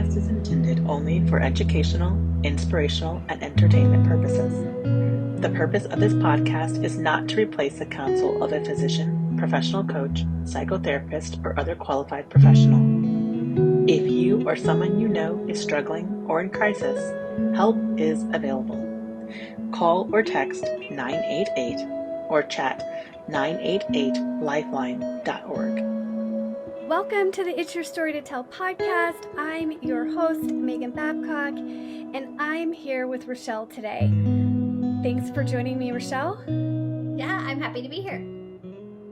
podcast is intended only for educational, inspirational, and entertainment purposes. The purpose of this podcast is not to replace the counsel of a physician, professional coach, psychotherapist, or other qualified professional. If you or someone you know is struggling or in crisis, help is available. Call or text 988 or chat 988lifeline.org. Welcome to the It's Your Story to Tell podcast. I'm your host, Megan Babcock, and I'm here with Rachelle today. Thanks for joining me, Rachelle. Yeah, I'm happy to be here.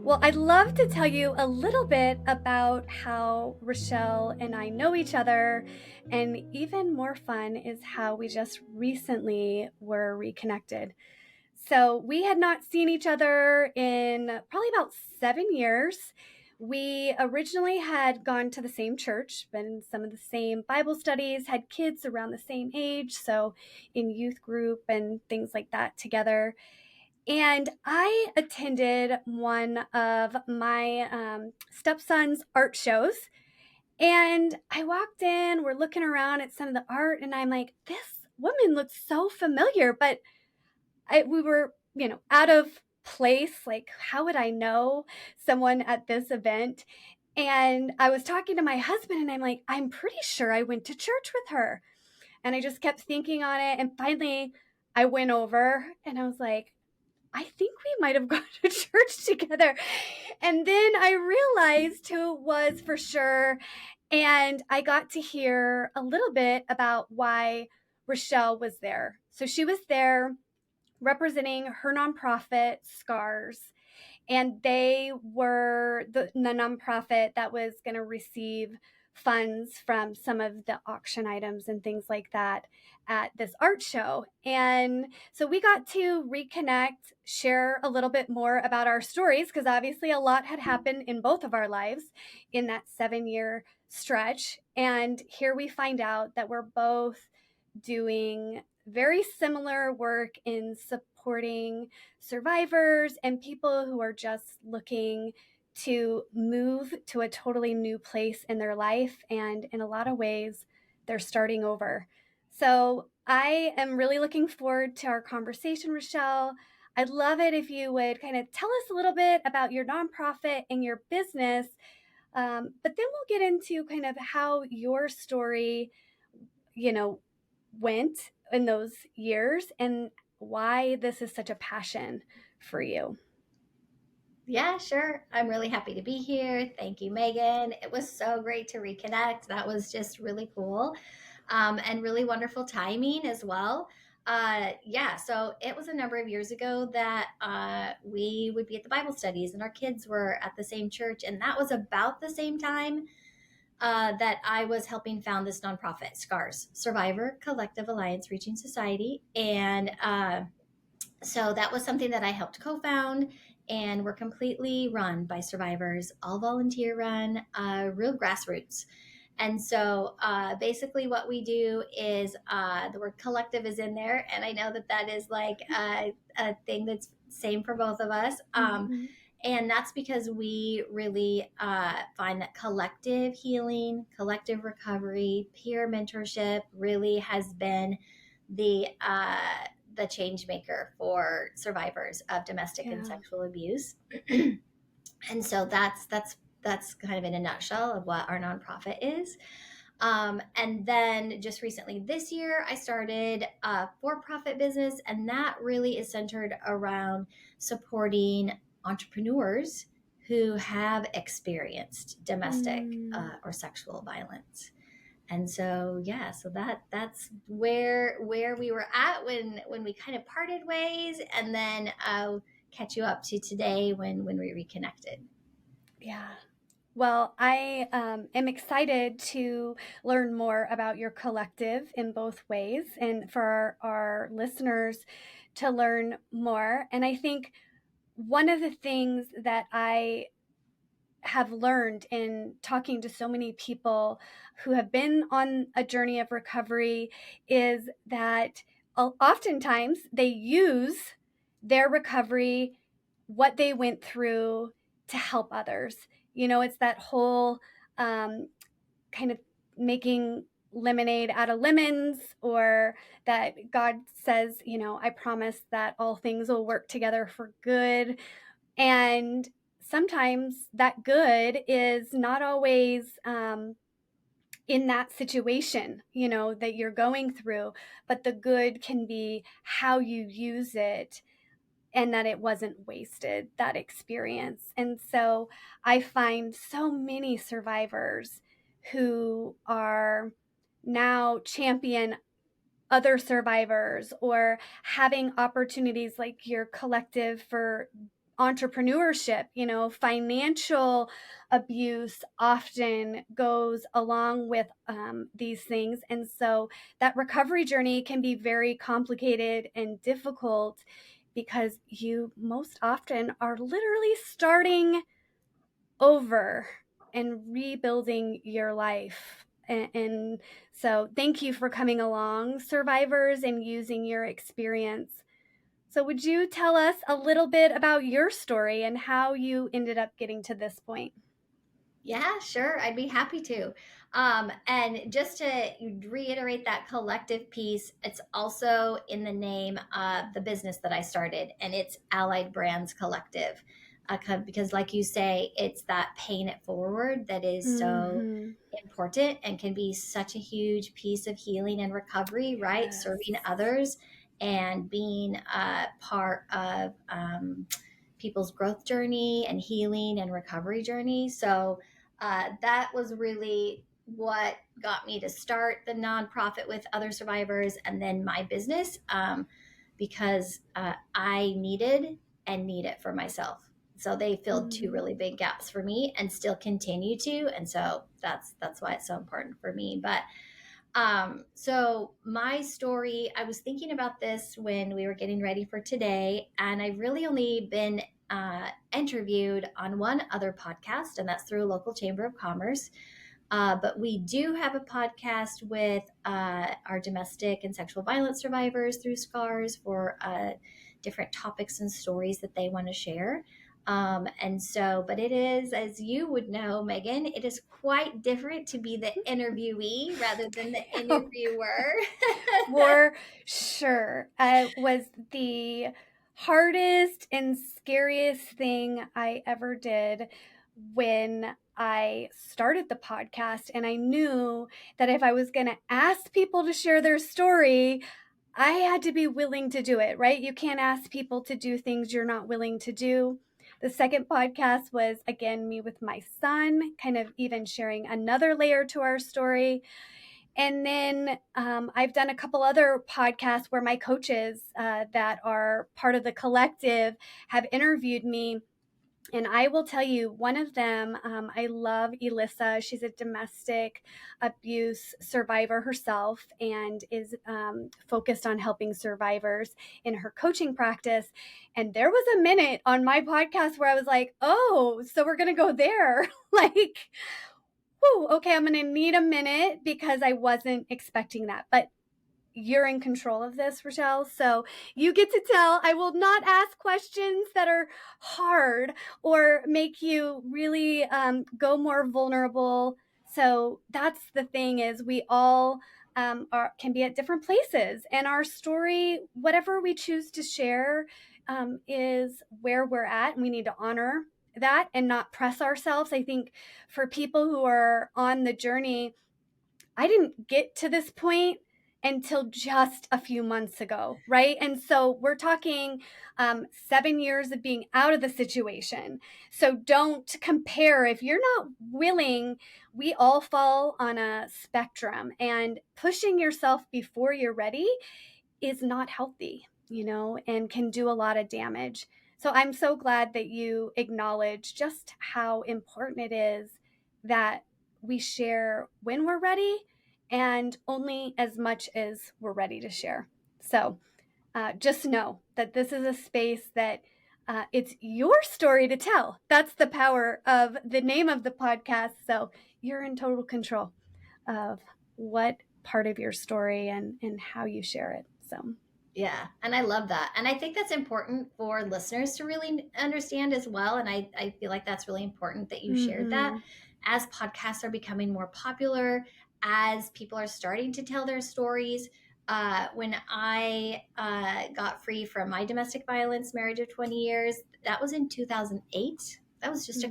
Well, I'd love to tell you a little bit about how Rachelle and I know each other, and even more fun is how we just recently were reconnected. So we had not seen each other in probably about 7 years. We originally had gone to the same church, been in some of the same Bible studies, had kids around the same age, so in youth group and things like that together. And I attended one of my stepson's art shows. And I walked in, we're looking around at some of the art, and I'm like, this woman looks so familiar, but we were, out of place. Like, how would I know someone at this event? And I was talking to my husband and I'm like, I'm pretty sure I went to church with her. And I just kept thinking on it. And finally I went over and I was like, I think we might have gone to church together. And then I realized who it was for sure. And I got to hear a little bit about why Rachelle was there. So she was there representing her nonprofit, Scars. And they were the nonprofit that was going to receive funds from some of the auction items and things like that at this art show. And so we got to reconnect, share a little bit more about our stories, because obviously a lot had happened in both of our lives in that 7-year stretch. And here we find out that we're both doing very similar work in supporting survivors and people who are just looking to move to a totally new place in their life. And in a lot of ways, they're starting over. So I am really looking forward to our conversation, Rachelle. I'd love it if you would kind of tell us a little bit about your nonprofit and your business. But then we'll get into kind of how your story, went in those years and why this is such a passion for you. Yeah, sure. I'm really happy to be here. Thank you, Megan. It was so great to reconnect. That was just really cool and really wonderful timing as well. So it was a number of years ago that we would be at the Bible studies and our kids were at the same church. And that was about the same time that I was helping found this nonprofit, SCARS, Survivor Collective Alliance Reaching Society. And so that was something that I helped co-found, and we're completely run by survivors, all volunteer run, real grassroots. And so basically what we do is the word collective is in there. And I know that that is like a thing that's same for both of us. And that's because we really find that collective healing, collective recovery, peer mentorship really has been the change maker for survivors of domestic and sexual abuse. And so that's kind of in a nutshell of what our nonprofit is. And then just recently this year, I started a for-profit business, and that really is centered around supporting entrepreneurs who have experienced domestic or sexual violence. And so, so that's where we were at when we kind of parted ways, and then I'll catch you up to today when we reconnected. Yeah. Well, I am excited to learn more about your collective in both ways and for our listeners to learn more. And I think one of the things that I have learned in talking to so many people who have been on a journey of recovery is that oftentimes they use their recovery, what they went through, to help others. It's that whole kind of making lemonade out of lemons, or that God says, I promise that all things will work together for good. And sometimes that good is not always in that situation, that you're going through, but the good can be how you use it, and that it wasn't wasted, that experience. And so I find so many survivors who are now champion other survivors, or having opportunities like your collective for entrepreneurship. Financial abuse often goes along with these things. And so that recovery journey can be very complicated and difficult, because you most often are literally starting over and rebuilding your life. And so thank you for coming along, survivors, and using your experience. So would you tell us a little bit about your story and how you ended up getting to this point? Yeah, sure. I'd be happy to. And just to reiterate that collective piece, it's also in the name of the business that I started, and it's Allied Brands Collective. Because, like you say, it's that paying it forward that is so Mm-hmm. important and can be such a huge piece of healing and recovery, right? Yes. Serving others and being part of people's growth journey and healing and recovery journey. So, that was really what got me to start the nonprofit with other survivors and then my business, because I needed and need it for myself. So they filled two Mm-hmm. really big gaps for me and still continue to. And so that's why it's so important for me. But so my story, I was thinking about this when we were getting ready for today, and I've really only been interviewed on one other podcast, and that's through a local chamber of commerce. But we do have a podcast with our domestic and sexual violence survivors through SCARS for different topics and stories that they want to share. And so, but it is, as you would know, Megan, it is quite different to be the interviewee rather than the Oh, interviewer. for sure. Was the hardest and scariest thing I ever did when I started the podcast. And I knew that if I was going to ask people to share their story, I had to be willing to do it, right? You can't ask people to do things you're not willing to do. The second podcast was, again, me with my son, kind of even sharing another layer to our story. And then I've done a couple other podcasts where my coaches that are part of the collective have interviewed me. And I will tell you, one of them, I love Elissa. She's a domestic abuse survivor herself, and is focused on helping survivors in her coaching practice. And there was a minute on my podcast where I was like, oh, so we're going to go there. Like, whew, okay, I'm going to need a minute, because I wasn't expecting that. But you're in control of this, Rachelle. So you get to tell. I will not ask questions that are hard or make you really go more vulnerable. So that's the thing, is we all can be at different places, and our story, whatever we choose to share, is where we're at, and we need to honor that and not press ourselves. I think for people who are on the journey, I didn't get to this point until just a few months ago, right? And so we're talking 7 years of being out of the situation. So don't compare. If you're not willing, we all fall on a spectrum, and pushing yourself before you're ready is not healthy, and can do a lot of damage. So I'm so glad that you acknowledge just how important it is that we share when we're ready, and only as much as we're ready to share. So just know that this is a space that it's your story to tell. That's the power of the name of the podcast. So you're in total control of what part of your story and how you share it. So Yeah, and I love that. And I think that's important for listeners to really understand as well. And I feel like that's really important that you shared that. mm-hmm. As podcasts are becoming more popular, as people are starting to tell their stories, when I got free from my domestic violence marriage of 20 years, that was in 2008. That was just a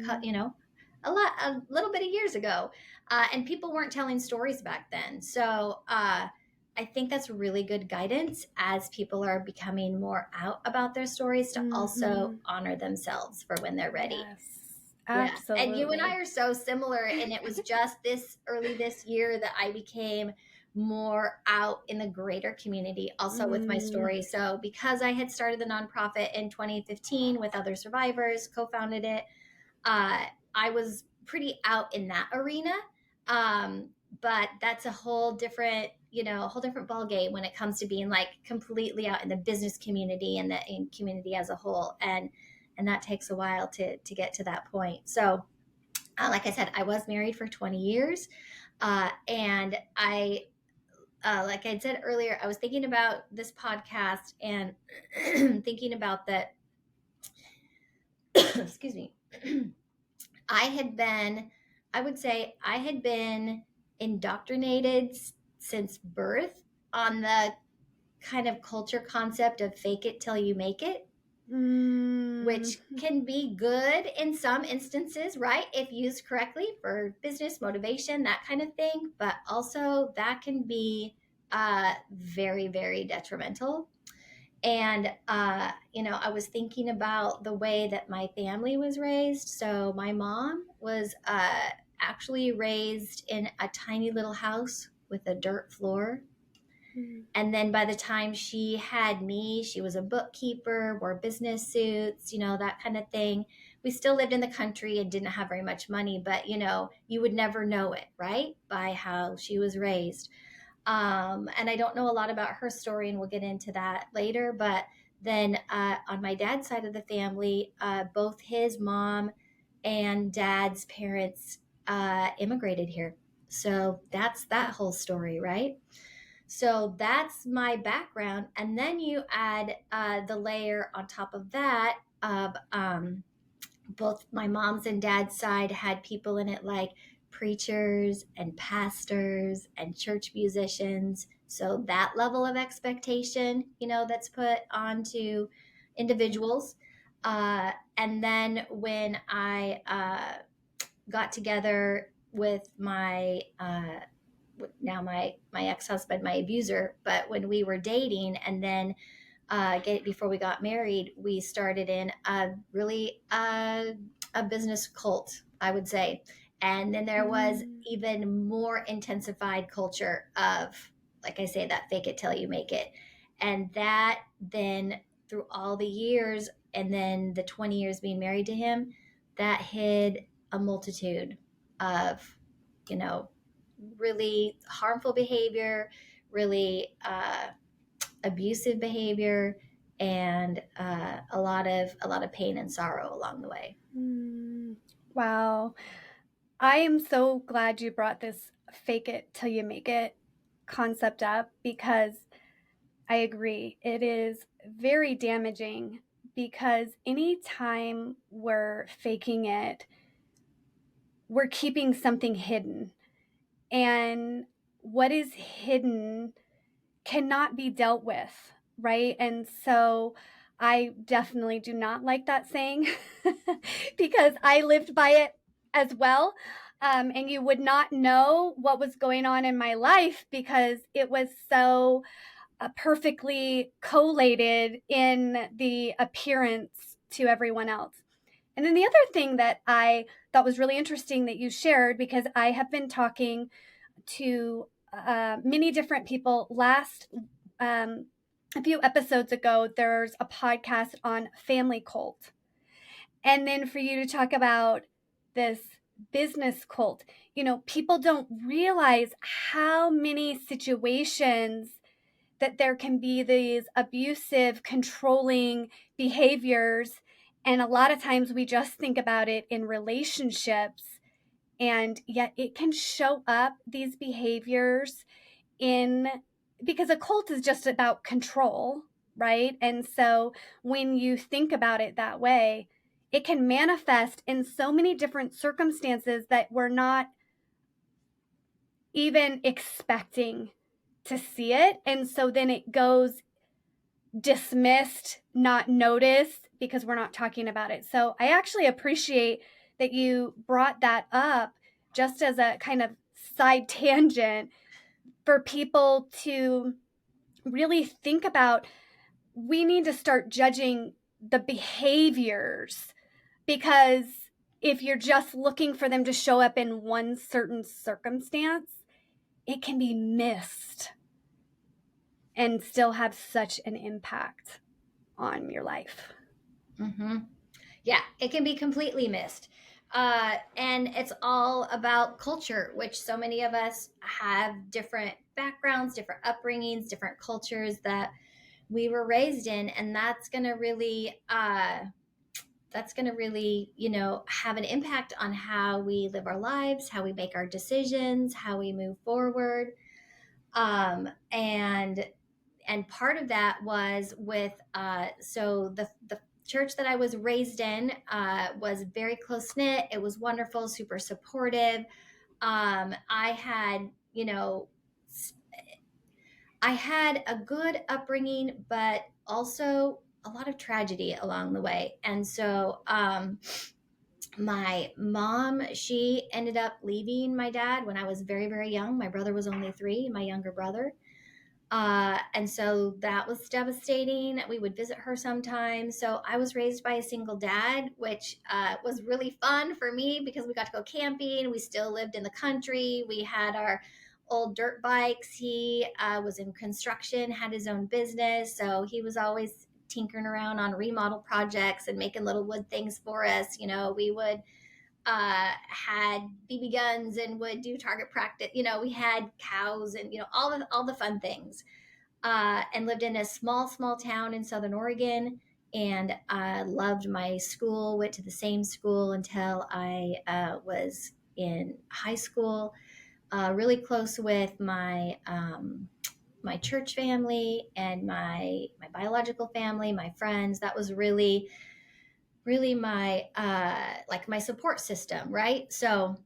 little bit of years ago. And people weren't telling stories back then. So I think that's really good guidance as people are becoming more out about their stories to also honor themselves for when they're ready. Yes, Yeah. absolutely. And you and I are so similar. And it was just early this year that I became more out in the greater community also with my story. So because I had started the nonprofit in 2015 with other survivors, co-founded it, I was pretty out in that arena. But that's a whole different, ball game when it comes to being like completely out in the business community and the in community as a whole. And that takes a while to get to that point. So, like I said, I was married for 20 years. And like I said earlier, I was thinking about this podcast and thinking about that, excuse me, I would say I had been indoctrinated since birth on the kind of culture concept of fake it till you make it, which can be good in some instances, right? If used correctly for business motivation, that kind of thing. But also that can be very, very detrimental. And, I was thinking about the way that my family was raised. So my mom was actually raised in a tiny little house with a dirt floor. And then by the time she had me, she was a bookkeeper, wore business suits, that kind of thing. We still lived in the country and didn't have very much money, but, you would never know it, right? By how she was raised. And I don't know a lot about her story, and we'll get into that later. But then on my dad's side of the family, both his mom and dad's parents immigrated here. So that's that whole story, right? So that's my background. And then you add the layer on top of that of both my mom's and dad's side had people in it like preachers and pastors and church musicians. So that level of expectation, that's put onto individuals. And then when I got together with my now my ex-husband, my abuser, but when we were dating and then before we got married, we started in a really a business cult, I would say. And then there was even more intensified culture of, like I say, that fake it till you make it. And that then through all the years and then the 20 years being married to him, that hid a multitude of, really harmful behavior, really abusive behavior, and a lot of pain and sorrow along the way. Wow. I am so glad you brought this fake it till you make it concept up, because I agree. It is very damaging, because anytime we're faking it, we're keeping something hidden. And what is hidden cannot be dealt with, right? And so I definitely do not like that saying because I lived by it as well. And you would not know what was going on in my life because it was so perfectly collated in the appearance to everyone else. And then the other thing that I thought was really interesting that you shared, because I have been talking to many different people. A few episodes ago, there's a podcast on family cult. And then for you to talk about this business cult, people don't realize how many situations that there can be these abusive, controlling behaviors. And a lot of times we just think about it in relationships, and yet it can show up, these behaviors, because a cult is just about control, right? And so when you think about it that way, it can manifest in so many different circumstances that we're not even expecting to see it. And so then it goes dismissed, not noticed, because we're not talking about it. So I actually appreciate that you brought that up just as a kind of side tangent for people to really think about. We need to start judging the behaviors, because if you're just looking for them to show up in one certain circumstance, it can be missed and still have such an impact on your life. Mm-hmm. Yeah, it can be completely missed. And it's all about culture, which so many of us have different backgrounds, different upbringings, different cultures that we were raised in. And that's going to really, have an impact on how we live our lives, how we make our decisions, how we move forward. And part of that was with so the church that I was raised in was very close knit. It was wonderful, super supportive. I had, I had a good upbringing, but also a lot of tragedy along the way. And so my mom, she ended up leaving my dad when I was very, very young. My brother was only 3, my younger brother. And so that was devastating. We would visit her sometimes. So I was raised by a single dad, which was really fun for me because we got to go camping. We still lived in the country. We had our old dirt bikes. He was in construction, had his own business. So he was always tinkering around on remodel projects and making little wood things for us. We would had BB guns and would do target practice. We had cows and all the fun things. And lived in a small town in Southern Oregon, and loved my school. Went to the same school until I was in high school. Really close with my church family and my biological family, my friends. That was really my like my support system, right? So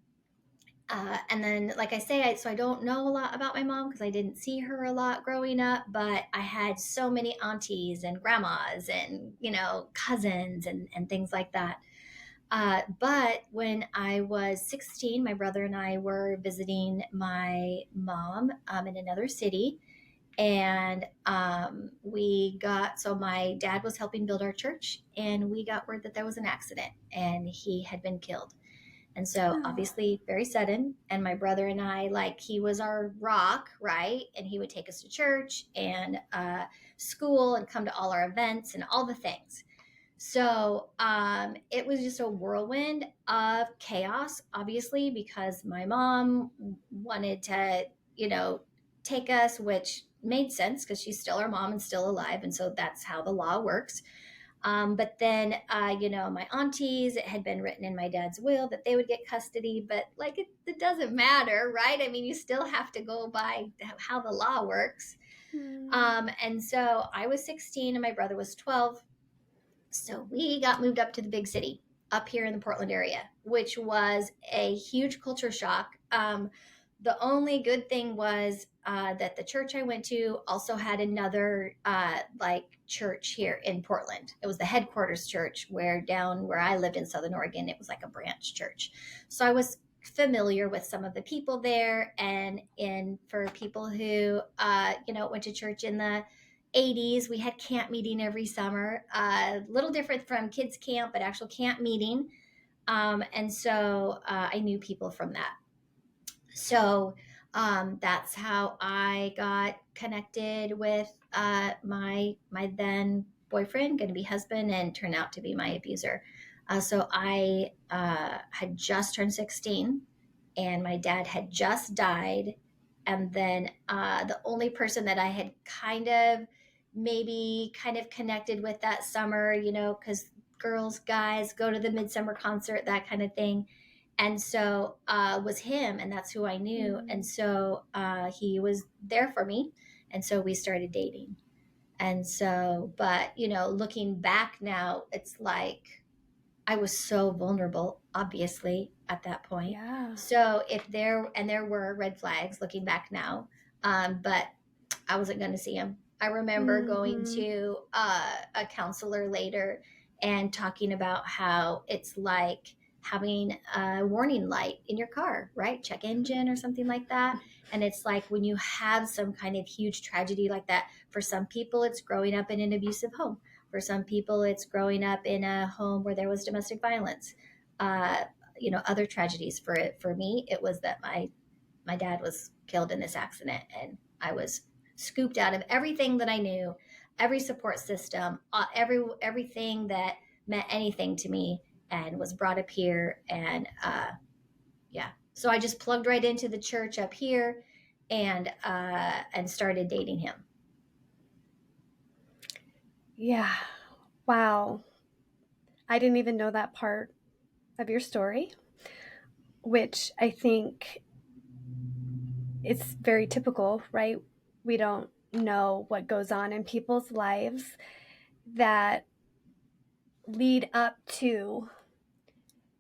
and then, like I say, so I don't know a lot about my mom because I didn't see her a lot growing up, but I had so many aunties and grandmas and, cousins and things like that. But when I was 16, my brother and I were visiting my mom in another city. And so my dad was helping build our church, and we got word that there was an accident and he had been killed. And so obviously very sudden. And my brother and I, he was our rock, right? And he would take us to church and school and come to all our events and all the things. So it was just a whirlwind of chaos, obviously, because my mom wanted to, take us, which made sense because she's still our mom and still alive. And so that's how the law works. But then, my aunties, it had been written in my dad's will that they would get custody, but it doesn't matter, right? I mean, you still have to go by how the law works. And so I was 16 and my brother was 12. So we got moved up to the big city up here in the Portland area, which was a huge culture shock. The only good thing was that the church I went to also had another church here in Portland. It was the headquarters church, where down where I lived in Southern Oregon, it was like a branch church. So I was familiar with some of the people there, and for people who went to church in the 80s, we had camp meeting every summer. A little different from kids camp, but actual camp meeting. And so I knew people from that. So that's how I got connected with my then boyfriend, going to be husband, and turned out to be my abuser. So I had just turned 16, and my dad had just died. And then the only person that I had kind of connected with that summer, because girls, guys go to the midsummer concert, that kind of thing. And so was him, and that's who I knew. And so he was there for me. And so we started dating. And so, but, looking back now, it's like I was so vulnerable, obviously. at that point. Yeah. So there were red flags looking back now, but I wasn't going to see him. I remember going to a counselor later and talking about how it's like having a warning light in your car, right? Check engine or something like that. And it's like when you have some kind of huge tragedy like that, for some people, it's growing up in an abusive home. For some people, it's growing up in a home where there was domestic violence. Other tragedies. For me, it was that my dad was killed in this accident, and I was scooped out of everything that I knew, every support system, everything that meant anything to me, and was brought up here. And so I just plugged right into the church up here, and started dating him. Yeah. Wow. I didn't even know that part of your story, which I think is very typical, right? We don't know what goes on in people's lives that lead up to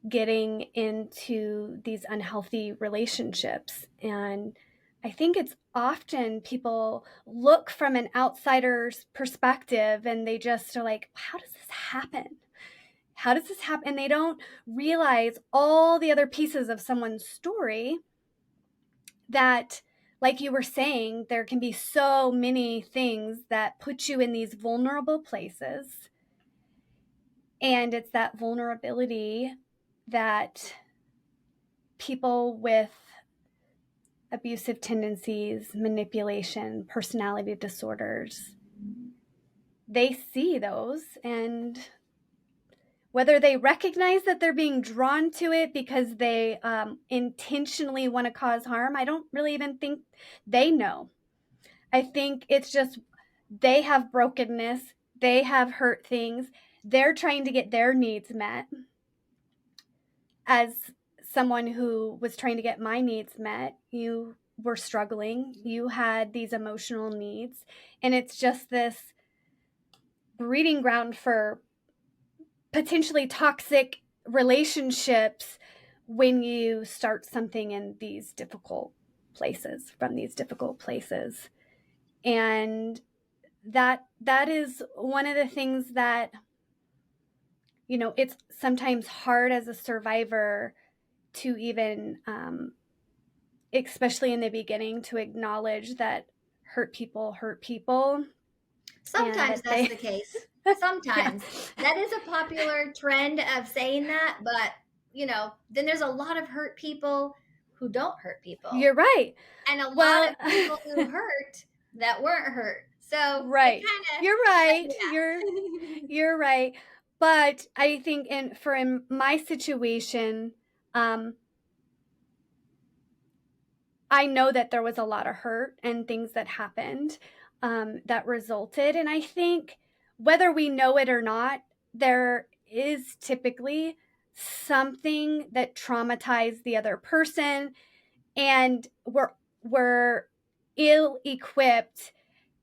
getting into these unhealthy relationships. And I think it's often people look from an outsider's perspective and they just are like, how does this happen? How does this happen? And they don't realize all the other pieces of someone's story that, like you were saying, there can be so many things that put you in these vulnerable places. And it's that vulnerability that people with abusive tendencies, manipulation, personality disorders, they see those, and whether they recognize that they're being drawn to it because they intentionally want to cause harm, I don't really even think they know. I think it's just they have brokenness, they have hurt things, they're trying to get their needs met. As someone who was trying to get my needs met, you were struggling, you had these emotional needs, and it's just this breeding ground for potentially toxic relationships when you start something in these difficult places, from these difficult places. And that is one of the things that, it's sometimes hard as a survivor to even, especially in the beginning, to acknowledge that hurt people hurt people. Sometimes that's the case. Sometimes. Yeah. That is a popular trend of saying that, but then there's a lot of hurt people who don't hurt people. You're right. And a lot of people who hurt that weren't hurt. So right. You're right. Yeah. You're right. But I think in my situation, I know that there was a lot of hurt and things that happened that resulted. And I think whether we know it or not, there is typically something that traumatized the other person, and we're ill-equipped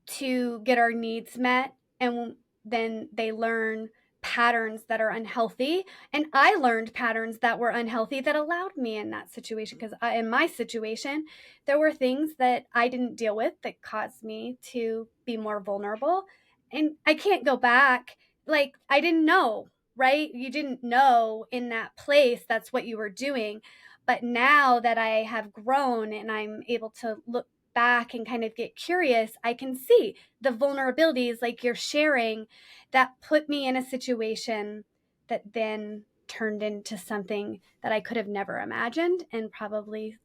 to get our needs met, and then they learn patterns that are unhealthy, and I learned patterns that were unhealthy that allowed me in that situation, because in my situation there were things that I didn't deal with that caused me to be more vulnerable, and I can't go back. Like, I didn't know, right? You didn't know in that place that's what you were doing. But now that I have grown and I'm able to look back and kind of get curious, I can see the vulnerabilities like you're sharing that put me in a situation that then turned into something that I could have never imagined, and probably,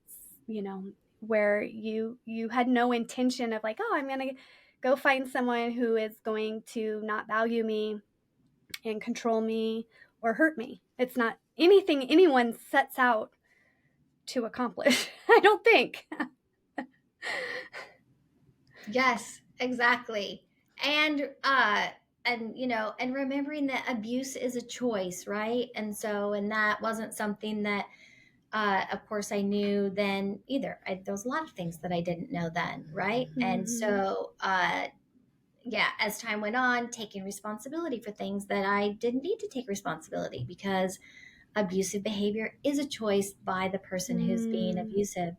where you had no intention of like, oh, I'm going to go find someone who is going to not value me and control me or hurt me. It's not anything anyone sets out to accomplish, I don't think. Yes, exactly. And remembering that abuse is a choice, right? And that wasn't something that of course I knew then either. There was a lot of things that I didn't know then, right? Mm-hmm. And so as time went on, taking responsibility for things that I didn't need to take responsibility, because abusive behavior is a choice by the person who's being abusive.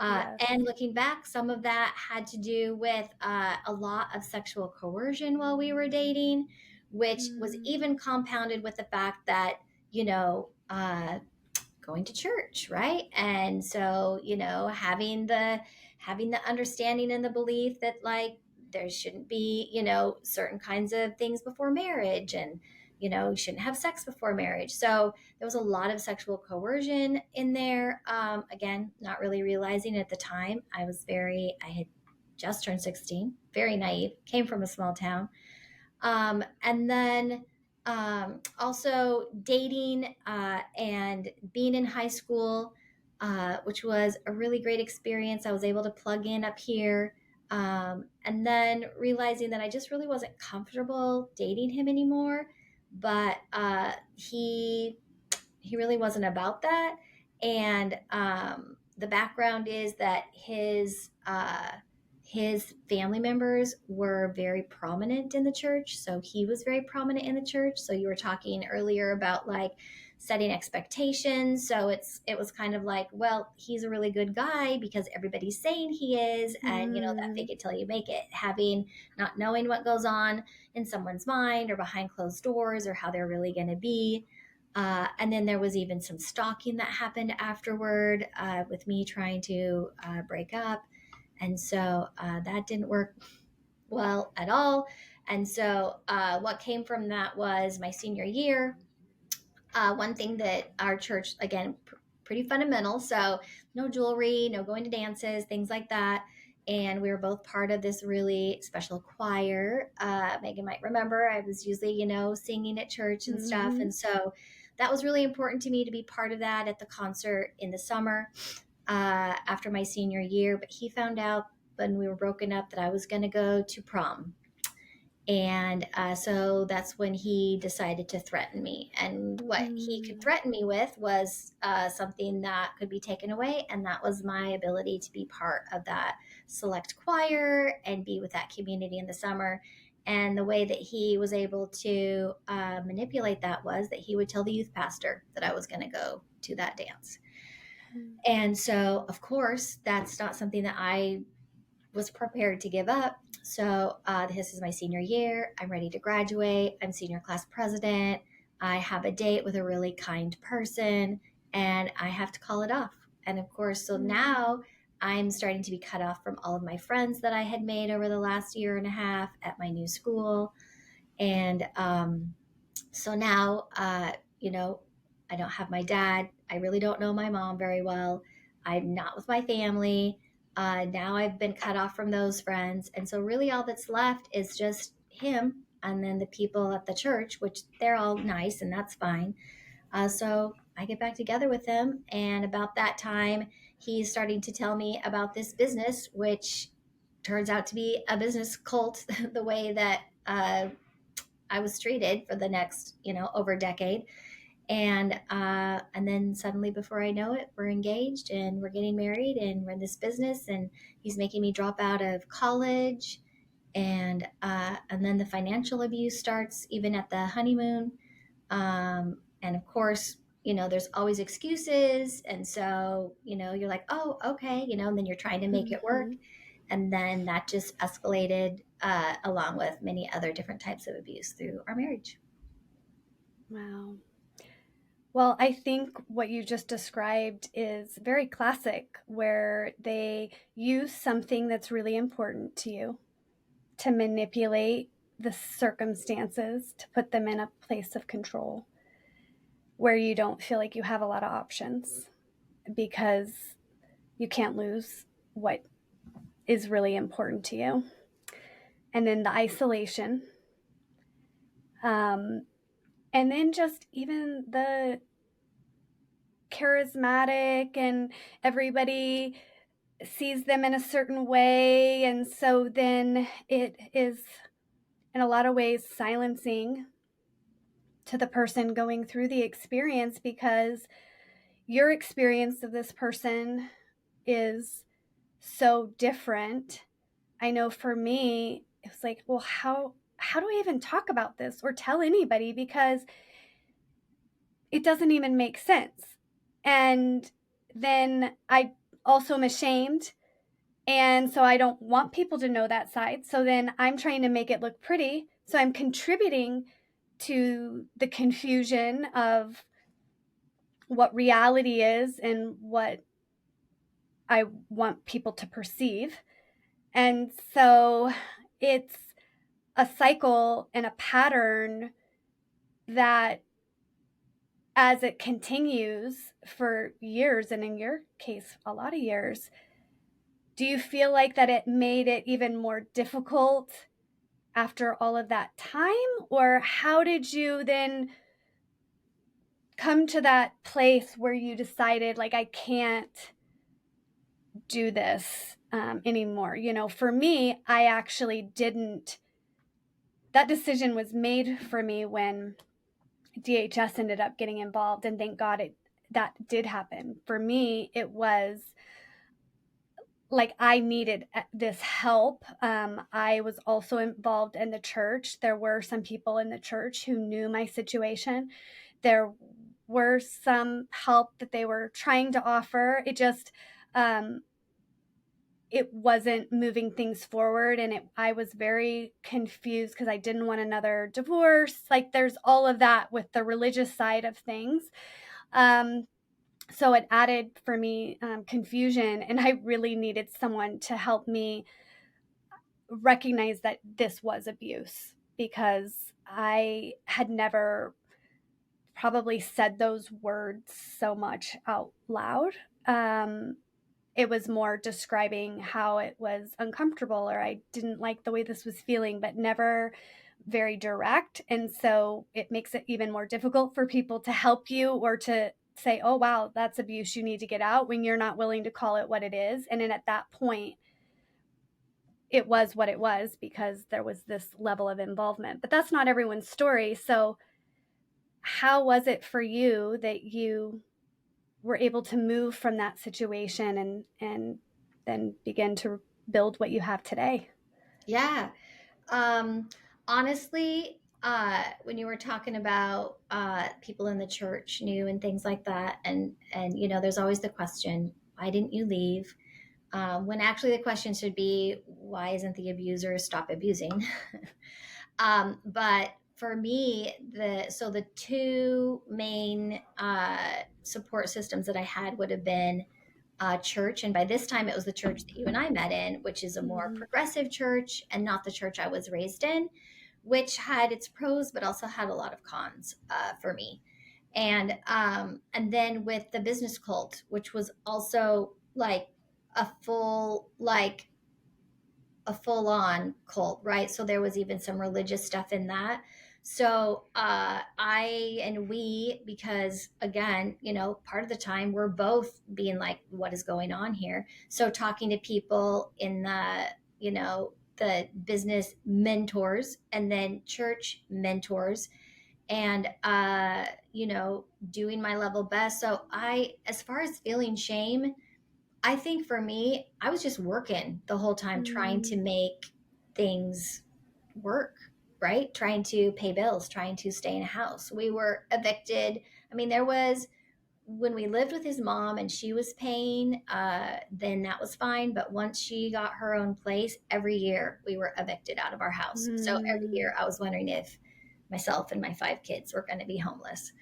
Yes. And looking back, some of that had to do with a lot of sexual coercion while we were dating, which was even compounded with the fact that, going to church, right? And so, having the understanding and the belief that, like, there shouldn't be, certain kinds of things before marriage, and you shouldn't have sex before marriage. So there was a lot of sexual coercion in there. Again, not really realizing at the time. I had just turned 16, very naive, came from a small town. And then also dating and being in high school, which was a really great experience. I was able to plug in up here. And then realizing that I just really wasn't comfortable dating him anymore. But he really wasn't about that. And the background is that his family members were very prominent in the church, so he was very prominent in the church. So you were talking earlier about, like, setting expectations. So it was kind of like, well, he's a really good guy because everybody's saying he is, and that fake it till you make it, having not knowing what goes on in someone's mind or behind closed doors or how they're really going to be. And then there was even some stalking that happened afterward, with me trying to break up. And so that didn't work well at all. And so what came from that was my senior year. One thing that our church, again, pretty fundamental. So no jewelry, no going to dances, things like that. And we were both part of this really special choir. Megan might remember I was usually, singing at church and stuff. And so that was really important to me to be part of that at the concert in the summer after my senior year. But he found out when we were broken up that I was going to go to prom. And so that's when he decided to threaten me. And what he could threaten me with was something that could be taken away. And that was my ability to be part of that select choir and be with that community in the summer. And the way that he was able to manipulate that was that he would tell the youth pastor that I was going to go to that dance. And so, of course, that's not something that I was prepared to give up. So this is my senior year. I'm ready to graduate. I'm senior class president. I have a date with a really kind person, and I have to call it off. And of course, so now I'm starting to be cut off from all of my friends that I had made over the last year and a half at my new school. And so now, I don't have my dad. I really don't know my mom very well. I'm not with my family. Now I've been cut off from those friends. And so really all that's left is just him and then the people at the church, which they're all nice and that's fine. So I get back together with him. And about that time, he's starting to tell me about this business, which turns out to be a business cult, the way that I was treated for the next, over a decade. And then suddenly, before I know it, we're engaged and we're getting married and we're in this business, and he's making me drop out of college. And then the financial abuse starts even at the honeymoon. And of course, there's always excuses. And so, you're like, oh, okay, and then you're trying to make it work. And then that just escalated along with many other different types of abuse through our marriage. Wow. Well, I think what you just described is very classic, where they use something that's really important to you to manipulate the circumstances, to put them in a place of control where you don't feel like you have a lot of options because you can't lose what is really important to you. And then the isolation. And then just even the charismatic, and everybody sees them in a certain way. And so then it is, in a lot of ways, silencing to the person going through the experience, because your experience of this person is so different. I know for me, it was like, well, how do I even talk about this or tell anybody? Because it doesn't even make sense. And then I also am ashamed. And so I don't want people to know that side. So then I'm trying to make it look pretty. So I'm contributing to the confusion of what reality is and what I want people to perceive. And so it's a cycle and a pattern that, as it continues for years, and in your case, a lot of years, do you feel like that it made it even more difficult after all of that time? Or how did you then come to that place where you decided, like, I can't do this anymore? You know, for me, I actually didn't. That decision was made for me when DHS ended up getting involved, and thank God that did happen. For me, it was like I needed this help. I was also involved in the church. There were some people in the church who knew my situation. There were some help that they were trying to offer. It just, it wasn't moving things forward. And I was very confused because I didn't want another divorce. Like, there's all of that with the religious side of things. So it added for me confusion, and I really needed someone to help me recognize that this was abuse, because I had never probably said those words so much out loud. It was more describing how it was uncomfortable, or I didn't like the way this was feeling, but never very direct. And so it makes it even more difficult for people to help you or to say, oh, wow, that's abuse, you need to get out, when you're not willing to call it what it is. And then at that point, it was what it was because there was this level of involvement. But that's not everyone's story. So how was it for you that you were able to move from that situation and then begin to build what you have today? Yeah. Um, Honestly, when you were talking about people in the church knew and things like that, and you know, there's always the question, why didn't you leave? When actually the question should be, why isn't the abuser stop abusing? But for me, the two main support systems that I had would have been church, and by this time it was the church that you and I met in, which is a more Mm-hmm. progressive church and not the church I was raised in, which had its pros but also had a lot of cons for me. And then with the business cult, which was also like a full like a full on cult, right? So there was even some religious stuff in that. So I and we, because again, you know, part of the time we're both being like, what is going on here? So talking to people in the, you know, the business mentors and then church mentors, and you know, doing my level best. So as far as feeling shame, I think for me, I was just working the whole time trying to Mm-hmm. make things work, right? Trying to pay bills, trying to stay in a house. We were evicted. I mean, there was, when we lived with his mom and she was paying, then that was fine. But once she got her own place, every year we were evicted out of our house. So every Mm-hmm. year I was wondering if myself and my 5 kids were going to be homeless.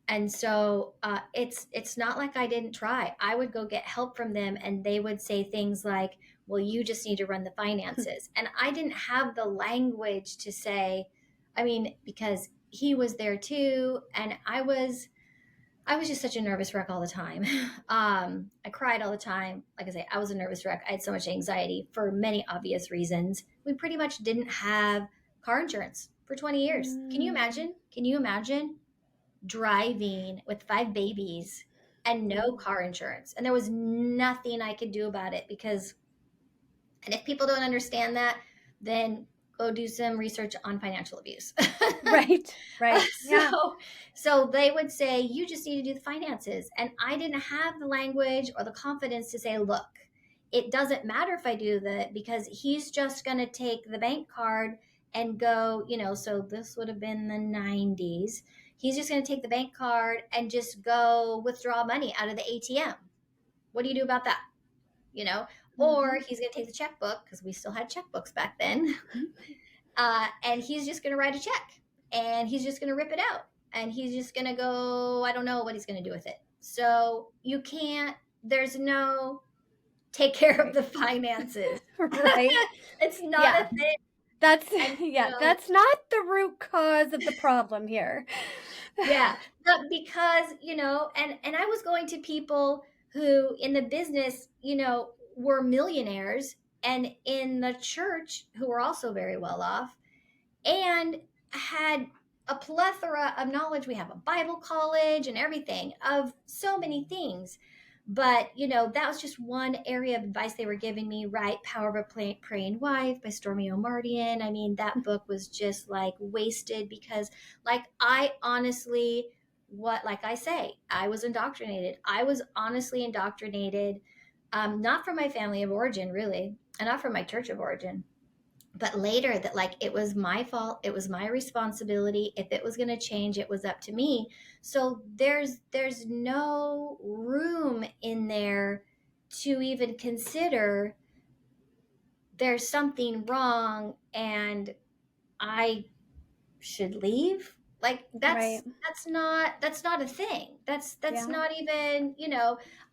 And so it's not like I didn't try. I would go get help from them, and they would say things like, "Well, you just need to run the finances," and I didn't have the language to say. I mean, because he was there too, and I was just such a nervous wreck all the time. I cried all the time. Like I say, I was a nervous wreck. I had so much anxiety for many obvious reasons. We pretty much didn't have car insurance for 20 years. Can you Mm-hmm. imagine? Can you imagine driving with 5 babies and no car insurance? And there was nothing I could do about it because, and if people don't understand that, then go do some research on financial abuse. Right, right. Yeah. So they would say, you just need to do the finances. And I didn't have the language or the confidence to say, look, it doesn't matter if I do that because he's just going to take the bank card and go, you know, so this would have been the 90s. he's just going to take the bank card and just go withdraw money out of the ATM. What do you do about that? Or he's going to take the checkbook, because we still had checkbooks back then. And he's just going to write a check, and he's just going to rip it out, and he's just going to go, I don't know what he's going to do with it. So there's no take care of the finances. Right. It's not a thing. That's that's not the root cause of the problem here. Yeah, but because, and I was going to people who in the business, were millionaires, and in the church who were also very well off, and had a plethora of knowledge. We have a Bible college and everything, of so many things. But, that was just one area of advice they were giving me, right? Power of a Praying Wife by Stormy O'Mardian. I mean, that book was just like wasted, because I honestly, like I say, I was indoctrinated. I was honestly indoctrinated, not from my family of origin, really, and not from my church of origin. But later, that it was my fault, it was my responsibility. If it was going to change, it was up to me. So there's no room in there to even consider there's something wrong and I should leave. That's not a thing. That's not even,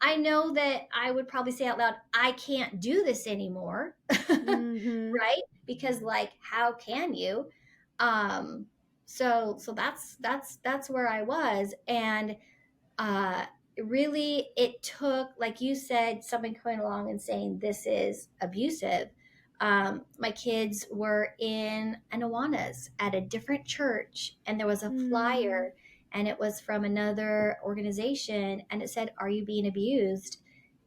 I know that I would probably say out loud, I can't do this anymore. Right? Because how can you? So that's where I was. And really, it took, like you said, someone coming along and saying this is abusive. My kids were in an Awanas at a different church, and there was a flyer, and it was from another organization, and it said, "Are you being abused?"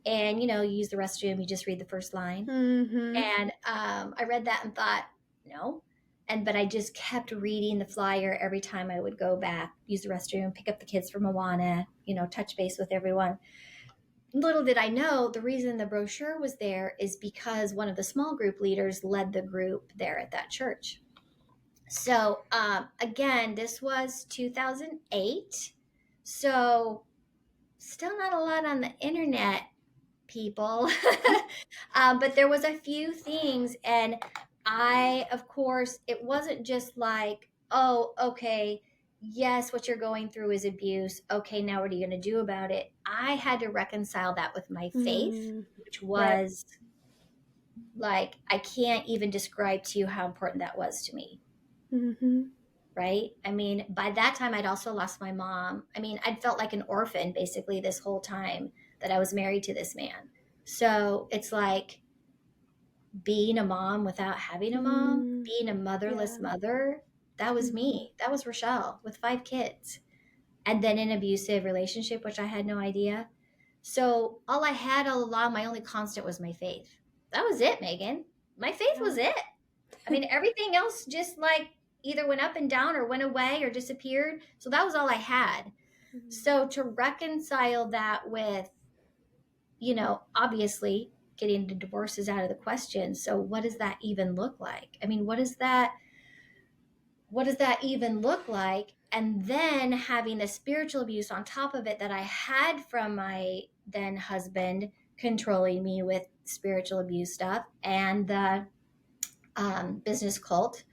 And you use the restroom, you just read the first line. And I read that and thought, no. But I just kept reading the flyer every time I would go back, use the restroom, pick up the kids from Awana, touch base with everyone. Little did I know, the reason the brochure was there is because one of the small group leaders led the group there at that church. So again, this was 2008. So still not a lot on the internet, people. But there was a few things, and of course, it wasn't just like, oh, okay, yes, what you're going through is abuse. Okay, now what are you going to do about it? I had to reconcile that with my faith, which was I can't even describe to you how important that was to me. Right? I mean, by that time, I'd also lost my mom. I mean, I'd felt like an orphan basically this whole time that I was married to this man. So it's like being a mom without having a mom, being a motherless mother. That was me. That was Rachelle with 5 kids. And then an abusive relationship, which I had no idea. So all I had all along, my only constant was my faith. That was it, Megan. My faith was it. I mean, everything else just either went up and down or went away or disappeared. So that was all I had. So to reconcile that with, obviously getting the divorces out of the question. So what does that even look like? I mean, what does that even look like? And then having the spiritual abuse on top of it that I had from my then husband, controlling me with spiritual abuse stuff, and the business cult.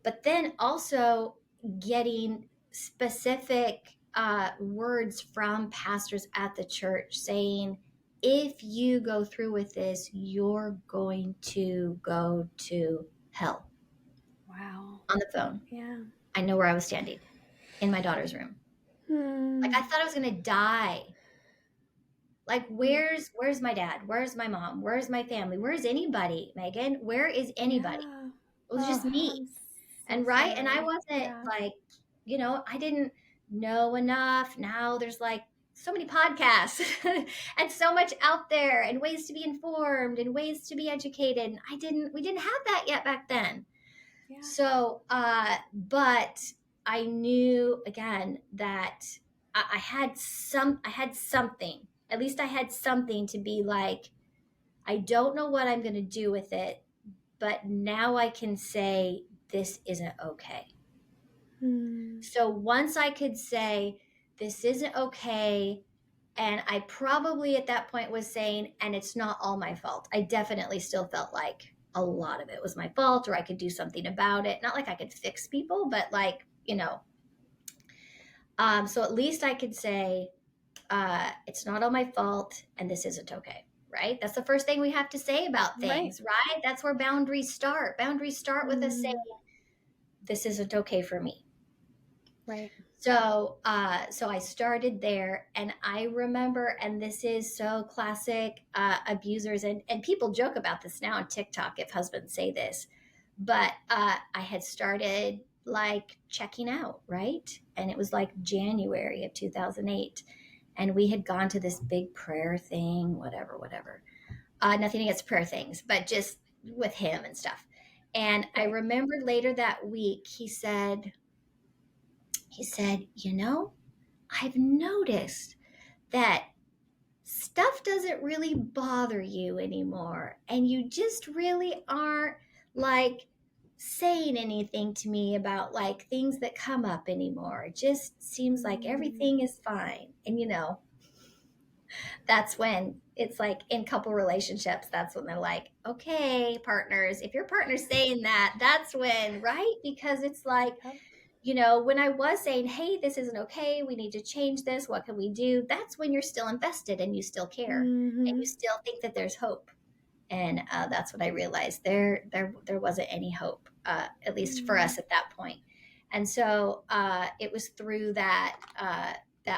But then also getting specific words from pastors at the church saying, if you go through with this, you're going to go to hell. Wow. On the phone. Yeah. I know where I was standing, in my daughter's room. I thought I was going to die. Where's my dad? Where's my mom? Where's my family? Where's anybody, Megan? Where is anybody? Yeah. It was just me. And right. Sorry. And I wasn't I didn't know enough. Now there's so many podcasts and so much out there, and ways to be informed and ways to be educated. And we didn't have that yet back then. Yeah. So, but I knew again that I had something, at least I had something to be I don't know what I'm going to do with it, but now I can say this isn't okay. So once I could say, this isn't okay, and I probably at that point was saying, and it's not all my fault. I definitely still felt like a lot of it was my fault, or I could do something about it. Not like I could fix people, but like, so at least I could say, it's not all my fault, and this isn't okay. Right? That's the first thing we have to say about things, right? That's where boundaries start. Boundaries start with us saying, this isn't okay for me. Right. So I started there, and I remember, and this is so classic, abusers, and people joke about this now on TikTok if husbands say this, but I had started like checking out, right? And it was like January of 2008, and we had gone to this big prayer thing, whatever. Nothing against prayer things, but just with him and stuff. And I remember later that week, he said, I've noticed that stuff doesn't really bother you anymore. And you just really aren't like saying anything to me about like things that come up anymore. It just seems like everything is fine. And that's when it's like in couple relationships, that's when they're like, okay, partners, if your partner's saying that, that's when, right? Because it's like, when I was saying, hey, this isn't okay, we need to change this, what can we do? That's when you're still invested and you still care and you still think that there's hope. And that's what I realized. There wasn't any hope, at least for us at that point. And so it was through that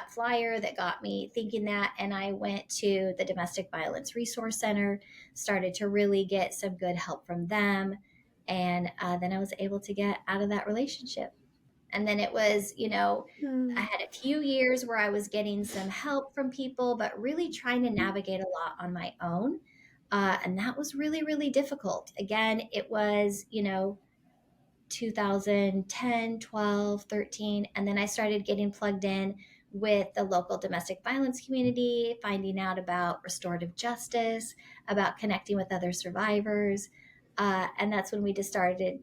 flyer that got me thinking that. And I went to the Domestic Violence Resource Center, started to really get some good help from them. And then I was able to get out of that relationship. And then it was, I had a few years where I was getting some help from people, but really trying to navigate a lot on my own. And that was really, really difficult. Again, it was, 2010, 12, 13. And then I started getting plugged in with the local domestic violence community, finding out about restorative justice, about connecting with other survivors. And that's when we decided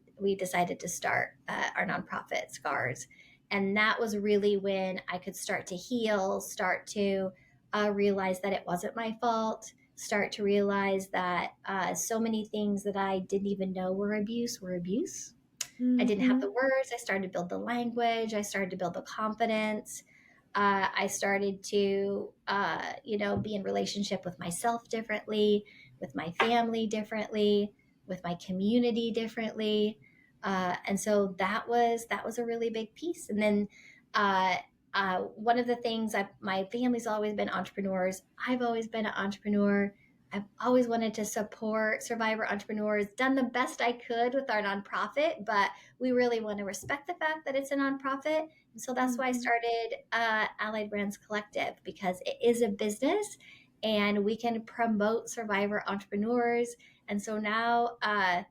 to start our nonprofit, SCARS. And that was really when I could start to heal, start to realize that it wasn't my fault, start to realize that so many things that I didn't even know were abuse. I didn't have the words. I started to build the language. I started to build the confidence. I started to, be in relationship with myself differently, with my family differently, with my community differently. And so that was a really big piece. And then one of the things, my family's always been entrepreneurs. I've always been an entrepreneur. I've always wanted to support survivor entrepreneurs, done the best I could with our nonprofit, but we really want to respect the fact that it's a nonprofit. And so that's why I started Allied Brands Collective, because it is a business and we can promote survivor entrepreneurs. And so now I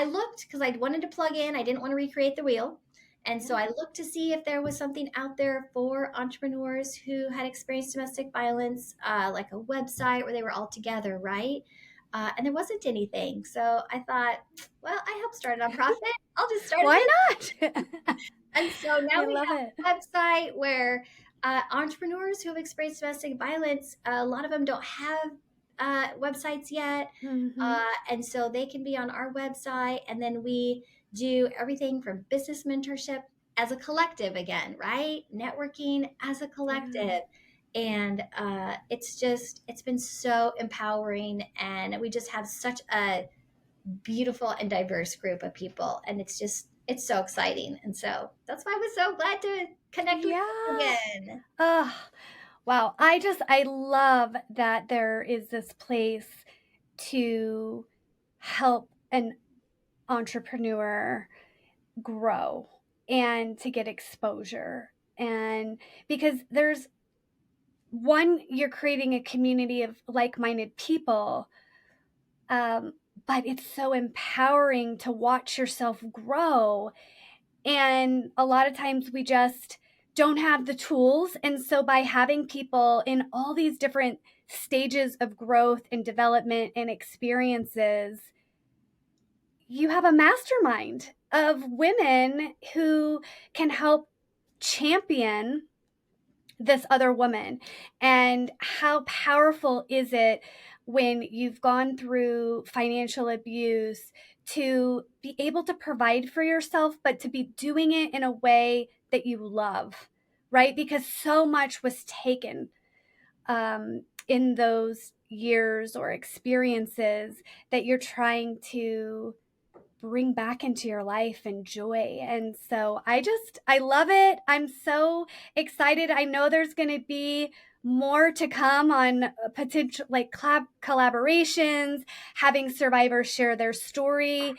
looked because I wanted to plug in. I didn't want to recreate the wheel. And so I looked to see if there was something out there for entrepreneurs who had experienced domestic violence, like a website where they were all together, right? And there wasn't anything. So I thought, well, I helped start a nonprofit. I'll just start. Why not? And so now we have a website where entrepreneurs who have experienced domestic violence, a lot of them don't have websites yet. And so they can be on our website, and then we do everything from business mentorship as a collective again, right? Networking as a collective. And it's been so empowering, and we just have such a beautiful and diverse group of people, and it's so exciting. And so that's why I was so glad to connect with you again. Wow. I love that there is this place to help an entrepreneur grow and to get exposure. And because you're creating a community of like-minded people, but it's so empowering to watch yourself grow. And a lot of times we just don't have the tools. And so by having people in all these different stages of growth and development and experiences, you have a mastermind of women who can help champion this other woman. And how powerful is it when you've gone through financial abuse to be able to provide for yourself, but to be doing it in a way that you love, right? Because so much was taken in those years or experiences that you're trying to bring back into your life and joy. And so I love it. I'm so excited. I know there's going to be more to come on potential like collaborations, having survivors share their story,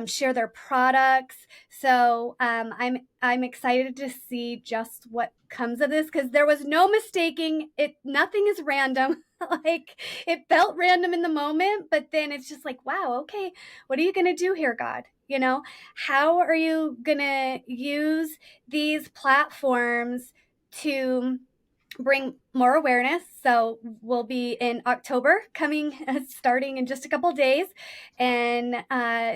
share their products. So I'm excited to see just what comes of this, because there was no mistaking it. Nothing is random. Like, it felt random in the moment, but then it's just like, wow, okay, what are you going to do here, God? You know, how are you going to use these platforms to bring more awareness? So we'll be in October coming, starting in just a couple days, and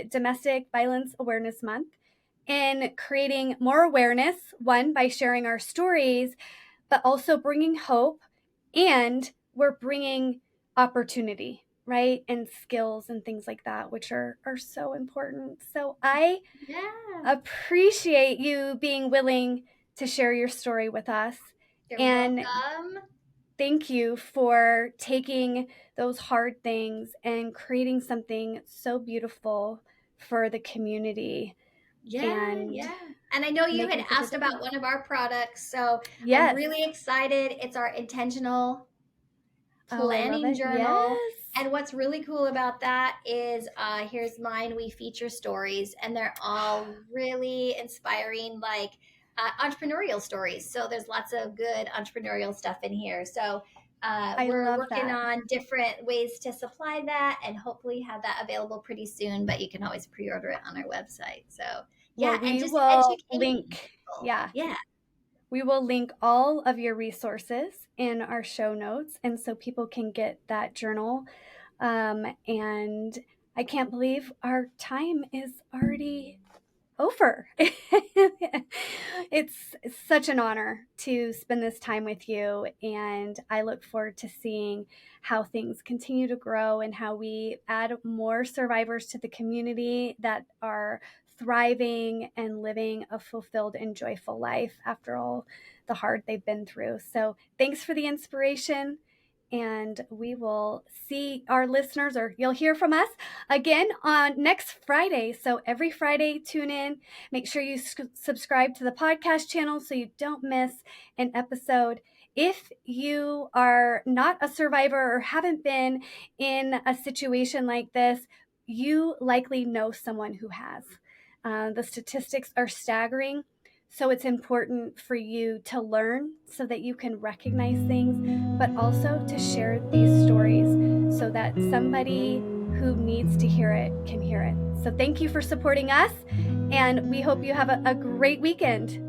Domestic Violence Awareness Month, and creating more awareness, one, by sharing our stories, but also bringing hope. And we're bringing opportunity, right? And skills and things like that, which are so important. So I appreciate you being willing to share your story with us. You're And welcome. thank you for taking those hard things and creating something so beautiful for the community. And I know you had asked about one of our products, so I'm really excited. It's our intentional planning journal. Yes. And what's really cool about that is here's mine. We feature stories, and they're all really inspiring, like entrepreneurial stories. So there's lots of good entrepreneurial stuff in here. So we're working on different ways to supply that, and hopefully have that available pretty soon. But you can always pre-order it on our website. So yeah, we and just will link. Yeah. Yeah. We will link all of your resources in our show notes, and so people can get that journal. And I can't believe our time is already over. It's such an honor to spend this time with you, and I look forward to seeing how things continue to grow and how we add more survivors to the community that are thriving and living a fulfilled and joyful life after all the hard they've been through. So thanks for the inspiration. And we will see our listeners, or you'll hear from us again on next Friday. So every Friday, tune in. Make sure you subscribe to the podcast channel so you don't miss an episode. If you are not a survivor or haven't been in a situation like this, you likely know someone who has. The statistics are staggering. So it's important for you to learn so that you can recognize things, but also to share these stories so that somebody who needs to hear it can hear it. So thank you for supporting us, and we hope you have a great weekend.